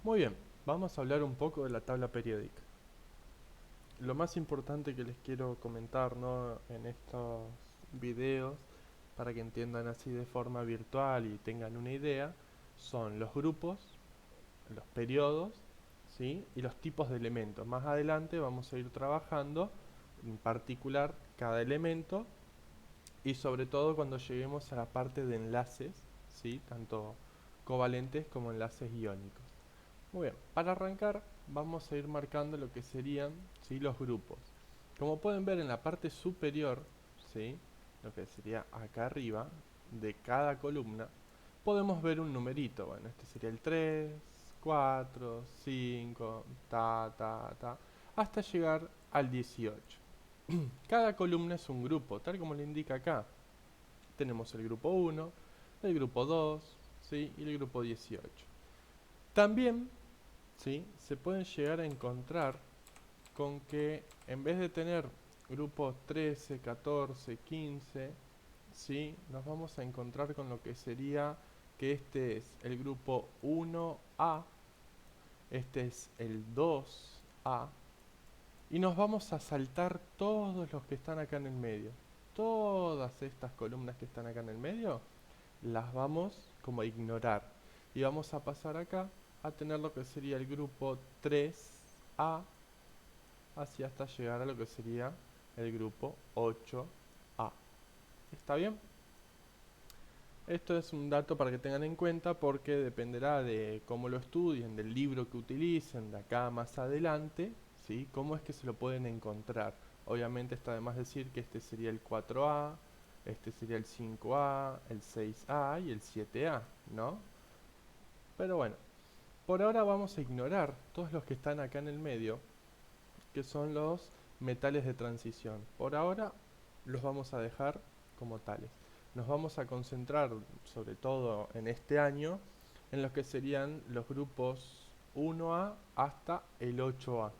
Muy bien, vamos a hablar un poco de la tabla periódica. Lo más importante que les quiero comentar, ¿no?, en estos videos, para que entiendan así de forma virtual y tengan una idea, son los grupos, los periodos, ¿sí?, y los tipos de elementos. Más adelante vamos a ir trabajando en particular cada elemento y sobre todo cuando lleguemos a la parte de enlaces, ¿sí?, tanto covalentes como enlaces iónicos. Muy bien, para arrancar vamos a ir marcando lo que serían, ¿sí?, los grupos. Como pueden ver en la parte superior, ¿sí?, lo que sería acá arriba de cada columna, podemos ver un numerito. Bueno, este sería el 3, 4, 5, hasta llegar al 18. Cada columna es un grupo, tal como le indica acá. Tenemos el grupo 1, el grupo 2, ¿sí?, y el grupo 18. También, ¿sí?, se pueden llegar a encontrar con que en vez de tener grupos 13, 14, 15, ¿sí?, nos vamos a encontrar con lo que sería que este es el grupo 1A, este es el 2A, y nos vamos a saltar todos los que están acá en el medio. Todas estas columnas que están acá en el medio las vamos como a ignorar. Y vamos a pasar acá a tener lo que sería el grupo 3A, así hasta llegar a lo que sería el grupo 8A. ¿Está bien? Esto es un dato para que tengan en cuenta porque dependerá de cómo lo estudien, del libro que utilicen, de acá más adelante, ¿sí?, cómo es que se lo pueden encontrar. Obviamente está de más decir que este sería el 4A, este sería el 5A, el 6A y el 7A, ¿no? Pero bueno, por ahora vamos a ignorar todos los que están acá en el medio, que son los metales de transición. Por ahora los vamos a dejar como tales. Nos vamos a concentrar, sobre todo en este año, en los que serían los grupos 1A hasta el 8A.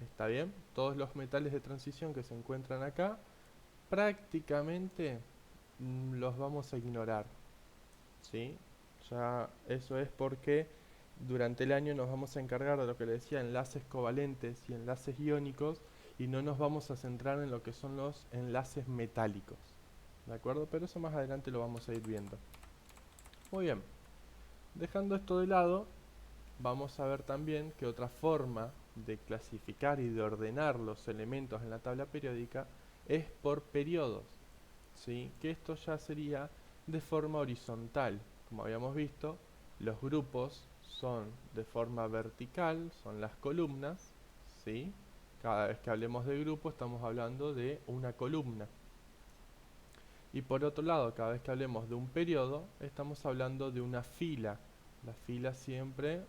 ¿Está bien? Todos los metales de transición que se encuentran acá, prácticamente los vamos a ignorar. ¿Sí? Ya eso es porque durante el año nos vamos a encargar de lo que le decía, enlaces covalentes y enlaces iónicos, y no nos vamos a centrar en lo que son los enlaces metálicos. ¿De acuerdo? Pero eso más adelante lo vamos a ir viendo. Muy bien. Dejando esto de lado, vamos a ver también que otra forma de clasificar y de ordenar los elementos en la tabla periódica es por periodos, ¿sí?, que esto ya sería de forma horizontal. Como habíamos visto, los grupos son de forma vertical, son las columnas, ¿sí? Cada vez que hablemos de grupo estamos hablando de una columna. Y por otro lado, cada vez que hablemos de un periodo, estamos hablando de una fila. La fila siempre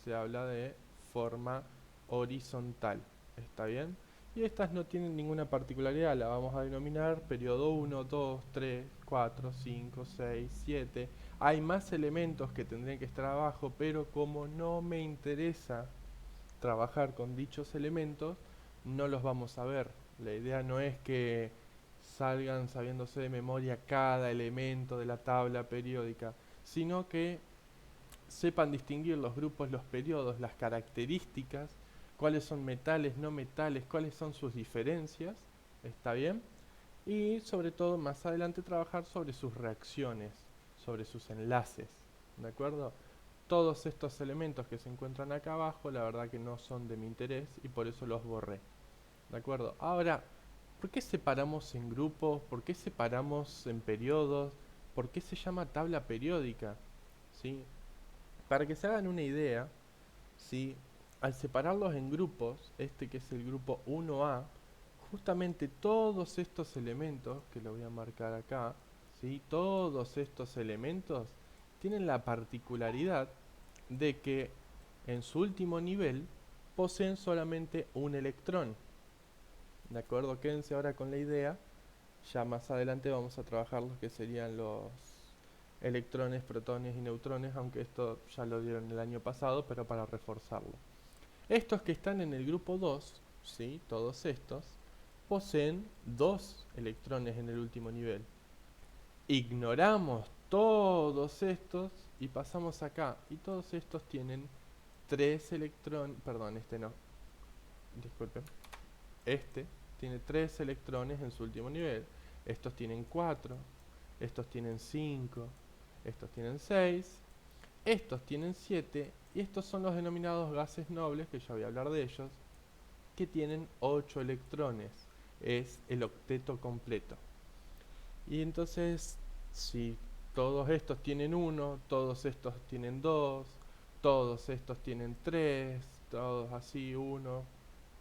se habla de forma horizontal. ¿Está bien? Y estas no tienen ninguna particularidad, la vamos a denominar periodo 1, 2, 3, 4, 5, 6, 7. Hay más elementos que tendrían que estar abajo, pero como no me interesa trabajar con dichos elementos, no los vamos a ver. La idea no es que salgan sabiéndose de memoria cada elemento de la tabla periódica, sino que sepan distinguir los grupos, los periodos, las características, cuáles son metales, no metales, cuáles son sus diferencias, ¿está bien? Y sobre todo más adelante trabajar sobre sus reacciones, sobre sus enlaces, ¿de acuerdo? Todos estos elementos que se encuentran acá abajo, la verdad que no son de mi interés y por eso los borré, ¿de acuerdo? Ahora, ¿por qué separamos en grupos? ¿Por qué separamos en periodos? ¿Por qué se llama tabla periódica? ¿Sí? Para que se hagan una idea, ¿sí?, al separarlos en grupos, este que es el grupo 1A, justamente todos estos elementos, que lo voy a marcar acá, ¿sí?, todos estos elementos tienen la particularidad de que en su último nivel poseen solamente un electrón. ¿De acuerdo? Quédense ahora con la idea. Ya más adelante vamos a trabajar los que serían los electrones, protones y neutrones, aunque esto ya lo dieron el año pasado, pero para reforzarlo. Estos que están en el grupo 2, ¿sí?, todos estos, poseen dos electrones en el último nivel. Ignoramos todos estos y pasamos acá, y todos estos tienen 3 electrones, perdón, este no, disculpen, este tiene 3 electrones en su último nivel, estos tienen 4, estos tienen 5, estos tienen 6, estos tienen 7 y estos son los denominados gases nobles, que ya voy a hablar de ellos, que tienen 8 electrones, es el octeto completo. Y entonces, si todos estos tienen 1, todos estos tienen 2, todos estos tienen 3, todos así, uno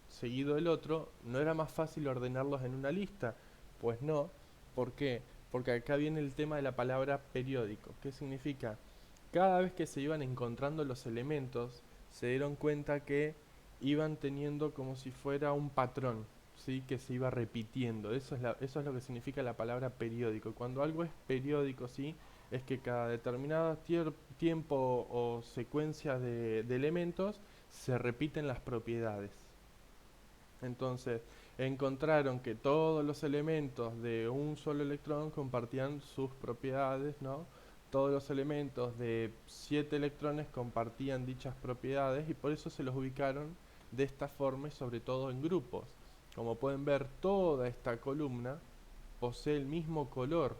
seguido del otro, ¿no era más fácil ordenarlos en una lista? Pues no. ¿Por qué? Porque acá viene el tema de la palabra periódico. ¿Qué significa? Cada vez que se iban encontrando los elementos, se dieron cuenta que iban teniendo como si fuera un patrón, ¿sí? Que se iba repitiendo. Eso es lo que significa la palabra periódico. Cuando algo es periódico, ¿sí? Es que cada determinado tiempo o secuencia de elementos se repiten las propiedades. Entonces, encontraron que todos los elementos de un solo electrón compartían sus propiedades, ¿no? Todos los elementos de 7 electrones compartían dichas propiedades y por eso se los ubicaron de esta forma y sobre todo en grupos. Como pueden ver, toda esta columna posee el mismo color,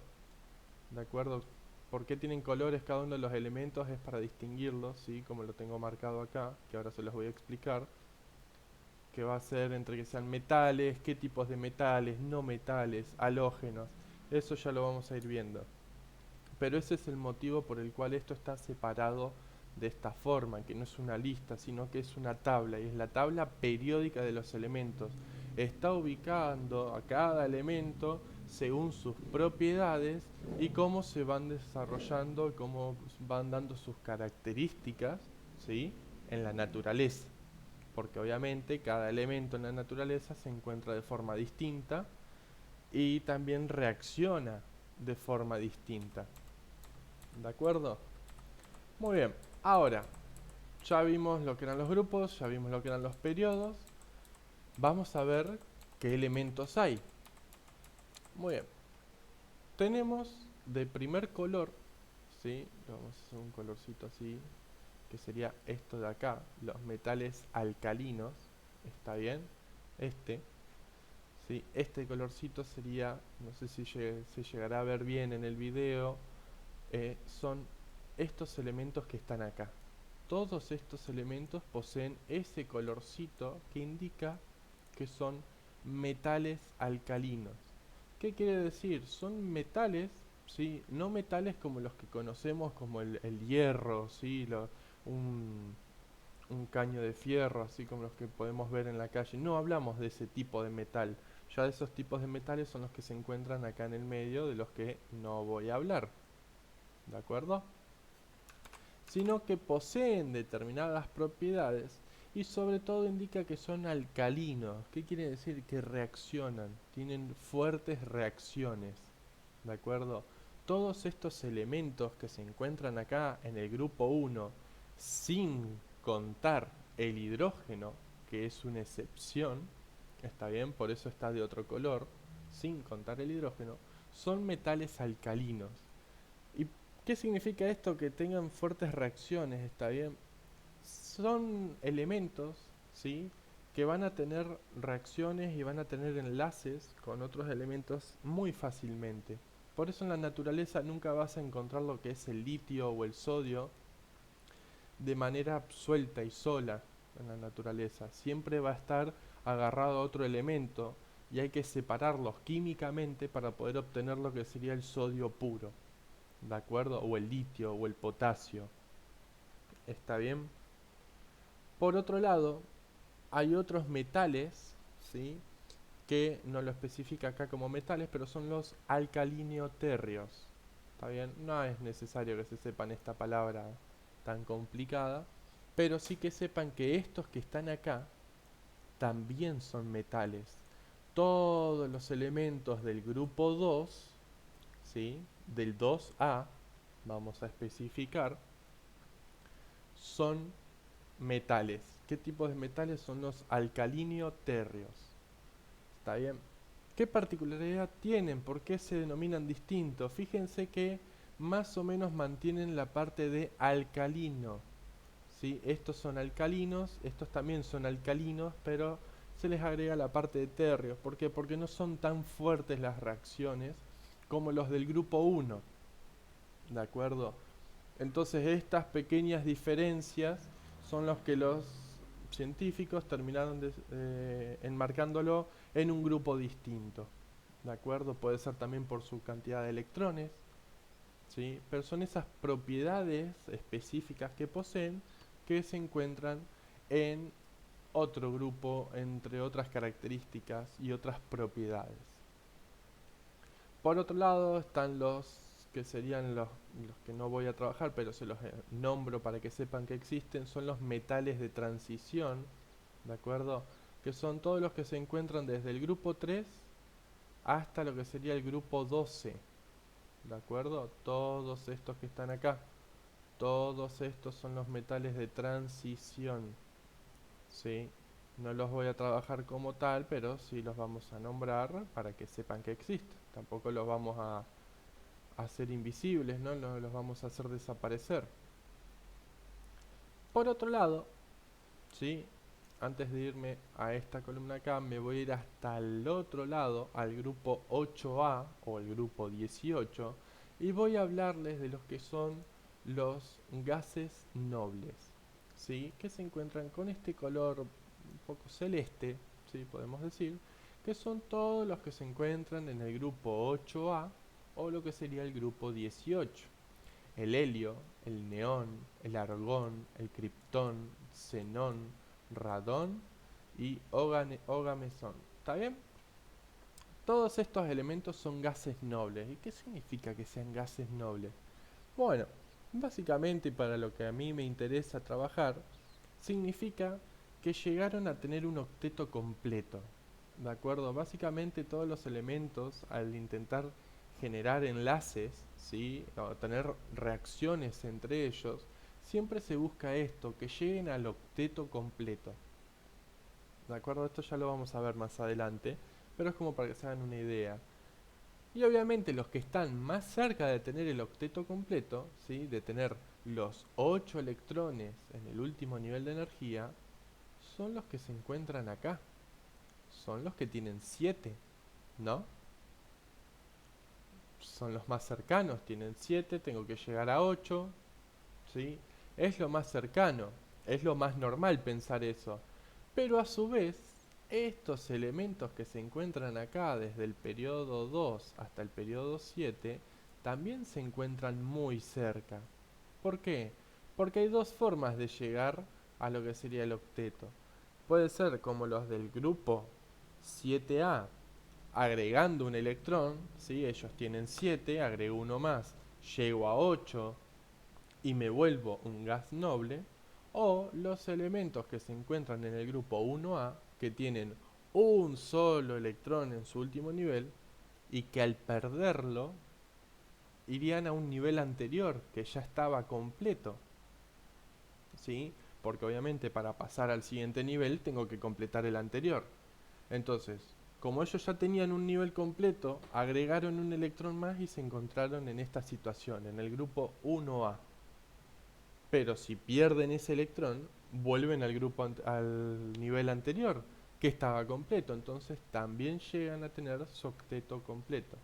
¿de acuerdo? ¿Por qué tienen colores cada uno de los elementos? Es para distinguirlos, ¿sí? Como lo tengo marcado acá, que ahora se los voy a explicar, que va a ser entre que sean metales, qué tipos de metales, no metales, halógenos. Eso ya lo vamos a ir viendo. Pero ese es el motivo por el cual esto está separado de esta forma, que no es una lista, sino que es una tabla, y es la tabla periódica de los elementos. Está ubicando a cada elemento según sus propiedades y cómo se van desarrollando, cómo van dando sus características, ¿sí? En la naturaleza, porque obviamente cada elemento en la naturaleza se encuentra de forma distinta y también reacciona de forma distinta. ¿De acuerdo? Muy bien, ahora ya vimos lo que eran los grupos, ya vimos lo que eran los periodos. Vamos a ver qué elementos hay. Muy bien, tenemos de primer color, ¿sí? Vamos a hacer un colorcito así, que sería esto de acá, los metales alcalinos. ¿Está bien? Este, ¿sí? Este colorcito sería, no sé si se llegará a ver bien en el video, son estos elementos que están acá. Todos estos elementos poseen ese colorcito que indica que son metales alcalinos. ¿Qué quiere decir? Son metales, ¿sí? No metales como los que conocemos como el hierro, ¿sí? Un, un caño de fierro, así como los que podemos ver en la calle. No hablamos de ese tipo de metal. Ya de esos tipos de metales son los que se encuentran acá en el medio, de los que no voy a hablar. ¿De acuerdo? Sino que poseen determinadas propiedades y sobre todo indica que son alcalinos. ¿Qué quiere decir? Que reaccionan, tienen fuertes reacciones. ¿De acuerdo? Todos estos elementos que se encuentran acá en el grupo 1, sin contar el hidrógeno, que es una excepción, está bien, por eso está de otro color, sin contar el hidrógeno, son metales alcalinos. ¿Y qué significa esto? Que tengan fuertes reacciones, está bien. Son elementos, ¿sí? Que van a tener reacciones y van a tener enlaces con otros elementos muy fácilmente. Por eso en la naturaleza nunca vas a encontrar lo que es el litio o el sodio de manera suelta y sola en la naturaleza. Siempre va a estar agarrado a otro elemento y hay que separarlos químicamente para poder obtener lo que sería el sodio puro. ¿De acuerdo? O el litio o el potasio. ¿Está bien? Por otro lado, hay otros metales, ¿sí? Que no lo especifica acá como metales, pero son los alcalinotérreos. ¿Está bien? No es necesario que se sepan esta palabra tan complicada, pero sí que sepan que estos que están acá también son metales. Todos los elementos del grupo 2, ¿sí? Del 2A, vamos a especificar, son metales. ¿Qué tipos de metales? Son los alcalinotérreos. ¿Está bien? ¿Qué particularidad tienen? ¿Por qué se denominan distintos? Fíjense que más o menos mantienen la parte de alcalino, ¿sí? Estos son alcalinos, estos también son alcalinos, pero se les agrega la parte de térreos. ¿Por qué? Porque no son tan fuertes las reacciones como los del grupo 1, ¿de acuerdo? Entonces estas pequeñas diferencias son los que los científicos terminaron enmarcándolo en un grupo distinto, ¿de acuerdo? Puede ser también por su cantidad de electrones, ¿sí? Pero son esas propiedades específicas que poseen que se encuentran en otro grupo, entre otras características y otras propiedades. Por otro lado están los que serían los que no voy a trabajar, pero se los nombro para que sepan que existen, son los metales de transición, ¿de acuerdo? Que son todos los que se encuentran desde el grupo 3 hasta lo que sería el grupo 12, ¿de acuerdo? Todos estos que están acá, todos estos son los metales de transición, ¿sí? No los voy a trabajar como tal, pero sí los vamos a nombrar para que sepan que existen. Tampoco los vamos a hacer invisibles, ¿no? Los vamos a hacer desaparecer. Por otro lado, ¿sí? Antes de irme a esta columna acá, me voy a ir hasta el otro lado, al grupo 8A o el grupo 18, y voy a hablarles de los que son los gases nobles, ¿sí? Que se encuentran con este color un poco celeste, ¿sí? Podemos decir, que son todos los que se encuentran en el grupo 8A o lo que sería el grupo 18. El helio, el neón, el argón, el criptón, xenón, radón y ogamesón. ¿Está bien? Todos estos elementos son gases nobles. ¿Y qué significa que sean gases nobles? Bueno, básicamente para lo que a mí me interesa trabajar, significa que llegaron a tener un octeto completo. ¿De acuerdo? Básicamente todos los elementos al intentar generar enlaces, ¿sí? O tener reacciones entre ellos, siempre se busca esto, que lleguen al octeto completo. ¿De acuerdo? Esto ya lo vamos a ver más adelante, pero es como para que se hagan una idea. Y obviamente los que están más cerca de tener el octeto completo, ¿sí? De tener los 8 electrones en el último nivel de energía, son los que se encuentran acá. Son los que tienen 7, ¿no? Son los más cercanos, tienen 7, tengo que llegar a 8, ¿sí? Es lo más cercano, es lo más normal pensar eso. Pero a su vez, estos elementos que se encuentran acá desde el periodo 2 hasta el periodo 7 también se encuentran muy cerca. ¿Por qué? Porque hay dos formas de llegar a lo que sería el octeto. Puede ser como los del grupo 7A, agregando un electrón, ¿sí? Ellos tienen 7, agrego uno más, llego a 8 y me vuelvo un gas noble, o los elementos que se encuentran en el grupo 1A, que tienen un solo electrón en su último nivel, y que al perderlo irían a un nivel anterior, que ya estaba completo, ¿sí? Porque obviamente para pasar al siguiente nivel tengo que completar el anterior. Entonces, como ellos ya tenían un nivel completo, agregaron un electrón más y se encontraron en esta situación, en el grupo 1A. Pero si pierden ese electrón, vuelven al grupo al nivel anterior, que estaba completo. Entonces también llegan a tener su octeto completo.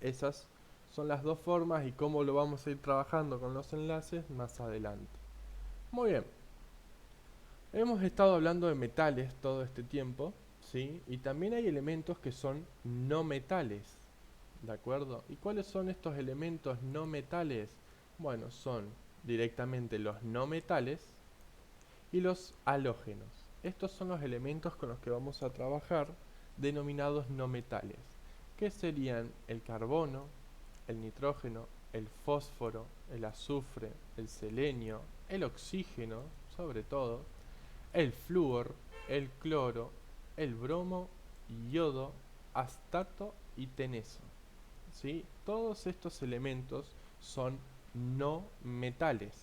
Esas son las dos formas y cómo lo vamos a ir trabajando con los enlaces más adelante. Muy bien. Hemos estado hablando de metales todo este tiempo, ¿sí? Y también hay elementos que son no metales, ¿de acuerdo? ¿Y cuáles son estos elementos no metales? Bueno, son directamente los no metales y los halógenos. Estos son los elementos con los que vamos a trabajar denominados no metales, que serían el carbono, el nitrógeno, el fósforo, el azufre, el selenio, el oxígeno, sobre todo, el flúor, el cloro, el bromo, yodo, astato y teneso. ¿Sí? Todos estos elementos son no metales.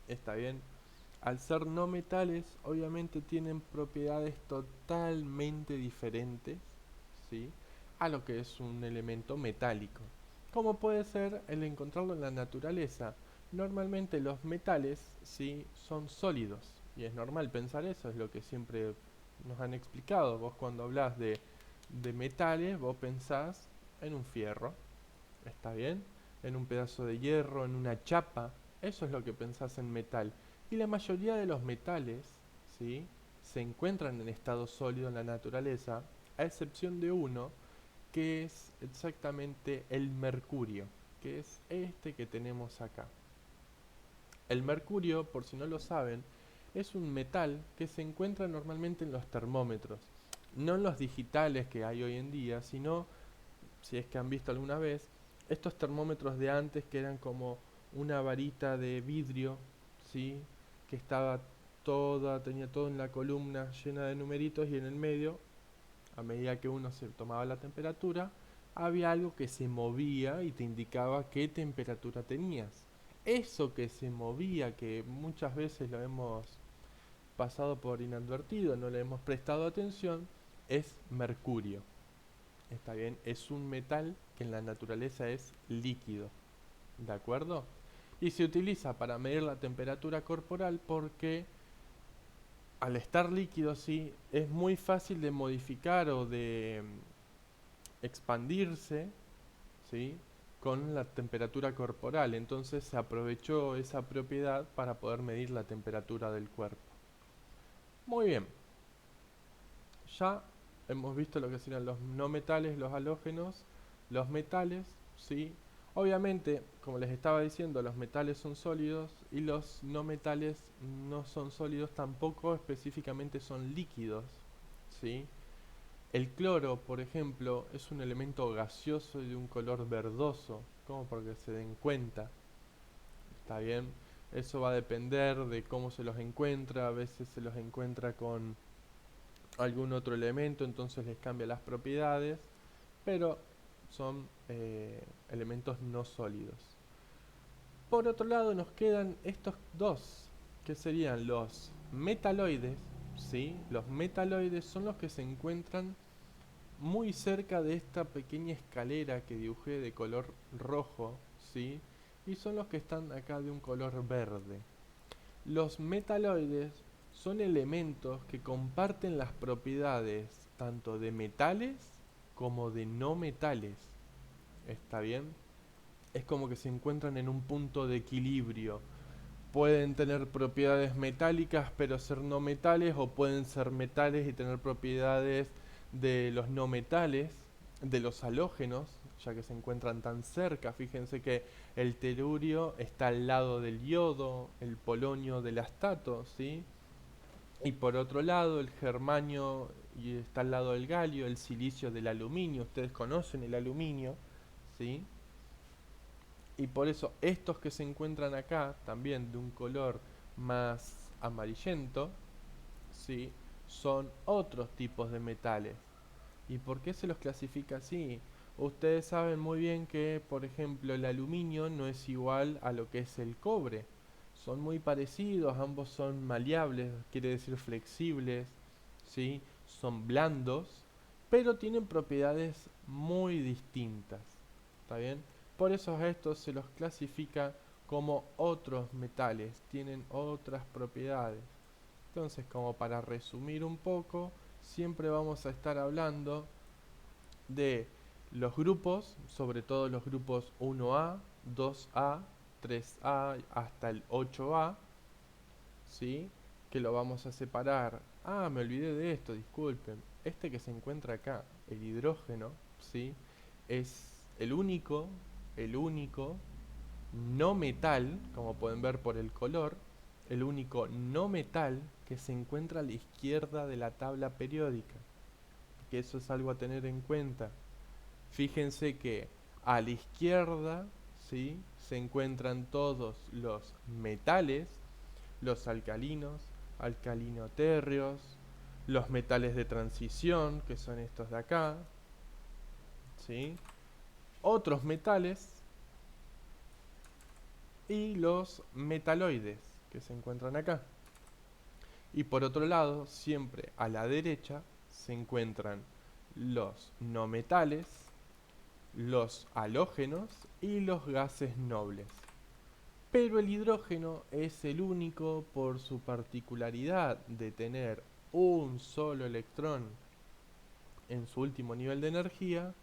¿Está bien? Al ser no metales, obviamente tienen propiedades totalmente diferentes, ¿sí? A lo que es un elemento metálico. Como puede ser el encontrarlo en la naturaleza. Normalmente los metales, sí, son sólidos. Y es normal pensar eso, es lo que siempre nos han explicado. Vos cuando hablas de metales, vos pensás en un fierro, ¿está bien? En un pedazo de hierro, en una chapa. Eso es lo que pensás en metal. Y la mayoría de los metales, ¿sí? Se encuentran en estado sólido en la naturaleza, a excepción de uno, que es exactamente el mercurio, que es este que tenemos acá. El mercurio, por si no lo saben, es un metal que se encuentra normalmente en los termómetros. No en los digitales que hay hoy en día, sino, si es que han visto alguna vez, estos termómetros de antes que eran como una varita de vidrio, ¿sí? Que estaba tenía todo en la columna llena de numeritos y en el medio, a medida que uno se tomaba la temperatura, había algo que se movía y te indicaba qué temperatura tenías. Eso que se movía, que muchas veces lo hemos pasado por inadvertido, no le hemos prestado atención, es mercurio. ¿Está bien? Es un metal que en la naturaleza es líquido. ¿De acuerdo? Y se utiliza para medir la temperatura corporal porque al estar líquido, sí, es muy fácil de modificar o de expandirse, ¿sí? Con la temperatura corporal. Entonces se aprovechó esa propiedad para poder medir la temperatura del cuerpo. Muy bien, ya hemos visto lo que serían los no metales, los halógenos, los metales, ¿sí? Obviamente, como les estaba diciendo, los metales son sólidos y los no metales no son sólidos, tampoco específicamente son líquidos, ¿sí? El cloro, por ejemplo, es un elemento gaseoso y de un color verdoso, como porque se den cuenta, ¿está bien? Eso va a depender de cómo se los encuentra, a veces se los encuentra con algún otro elemento, entonces les cambia las propiedades, pero son elementos no sólidos. Por otro lado nos quedan estos dos, que serían los metaloides, ¿sí? Los metaloides son los que se encuentran muy cerca de esta pequeña escalera que dibujé de color rojo, ¿sí? Y son los que están acá de un color verde. Los metaloides son elementos que comparten las propiedades tanto de metales como de no metales. ¿Está bien? Es como que se encuentran en un punto de equilibrio. Pueden tener propiedades metálicas pero ser no metales, o pueden ser metales y tener propiedades de los no metales, de los halógenos, ya que se encuentran tan cerca. Fíjense que el telurio está al lado del yodo, el polonio del astato, ¿sí? Y por otro lado el germanio y está al lado del galio, el silicio del aluminio. Ustedes conocen el aluminio, ¿sí? Y por eso estos que se encuentran acá, también de un color más amarillento, ¿sí? Son otros tipos de metales. ¿Y por qué se los clasifica así? Ustedes saben muy bien que, por ejemplo, el aluminio no es igual a lo que es el cobre. Son muy parecidos, ambos son maleables, quiere decir flexibles, ¿sí? Son blandos, pero tienen propiedades muy distintas. ¿Está bien? Por eso a estos se los clasifica como otros metales, tienen otras propiedades. Entonces, como para resumir un poco, siempre vamos a estar hablando de los grupos, sobre todo los grupos 1A, 2A, 3A hasta el 8A, ¿sí? Que lo vamos a separar. Ah, me olvidé de esto, disculpen. Este que se encuentra acá, el hidrógeno, ¿sí? Es el único no metal, como pueden ver por el color, el único no metal que se encuentra a la izquierda de la tabla periódica. Que eso es algo a tener en cuenta. Fíjense que a la izquierda, ¿sí? Se encuentran todos los metales, los alcalinos, alcalinotérreos, los metales de transición, que son estos de acá, ¿sí? Otros metales y los metaloides, que se encuentran acá. Y por otro lado, siempre a la derecha se encuentran los no metales, los halógenos y los gases nobles. Pero el hidrógeno es el único, por su particularidad de tener un solo electrón en su último nivel de energía,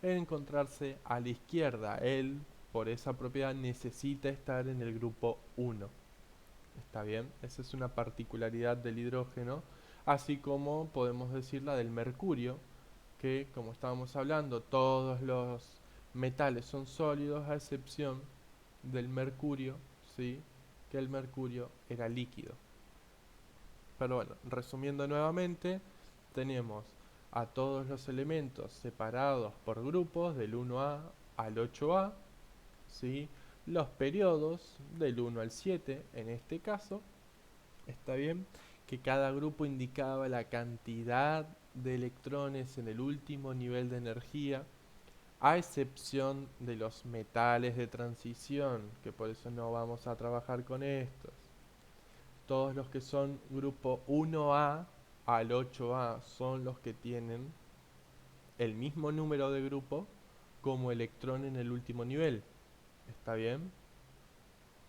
en encontrarse a la izquierda. Él, por esa propiedad, necesita estar en el grupo 1. ¿Está bien? Esa es una particularidad del hidrógeno, así como podemos decir la del mercurio, que como estábamos hablando, todos los metales son sólidos a excepción del mercurio, ¿sí? Que el mercurio era líquido. Pero bueno, resumiendo nuevamente, tenemos a todos los elementos separados por grupos del 1A al 8A, ¿sí? Los periodos del 1 al 7 en este caso, ¿está bien? Que cada grupo indicaba la cantidad de electrones en el último nivel de energía, a excepción de los metales de transición, que por eso no vamos a trabajar con estos. Todos los que son grupo 1A al 8A son los que tienen el mismo número de grupo como electrón en el último nivel. ¿Está bien?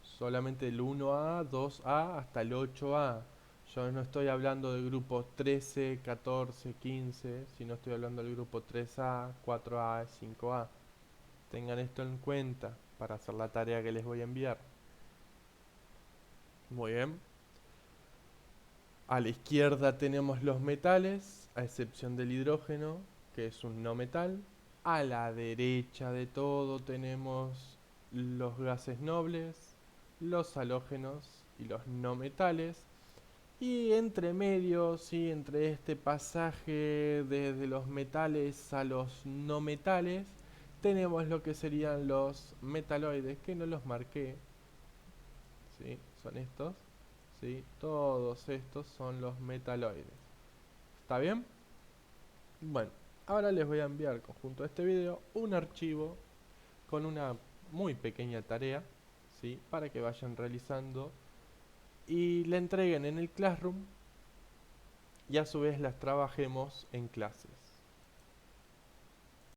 Solamente el 1A, 2A hasta el 8A. Yo no estoy hablando del grupo 13, 14, 15, sino estoy hablando del grupo 3A, 4A, 5A. Tengan esto en cuenta para hacer la tarea que les voy a enviar. Muy bien. A la izquierda tenemos los metales, a excepción del hidrógeno, que es un no metal. A la derecha de todo tenemos los gases nobles, los halógenos y los no metales. Y entre medio, sí, entre este pasaje desde los metales a los no metales, tenemos lo que serían los metaloides, que no los marqué, ¿sí? Son estos, ¿sí? Todos estos son los metaloides. ¿Está bien? Bueno, ahora les voy a enviar conjunto a este video un archivo con una muy pequeña tarea, ¿sí? Para que vayan realizando y la entreguen en el Classroom y a su vez las trabajemos en clase.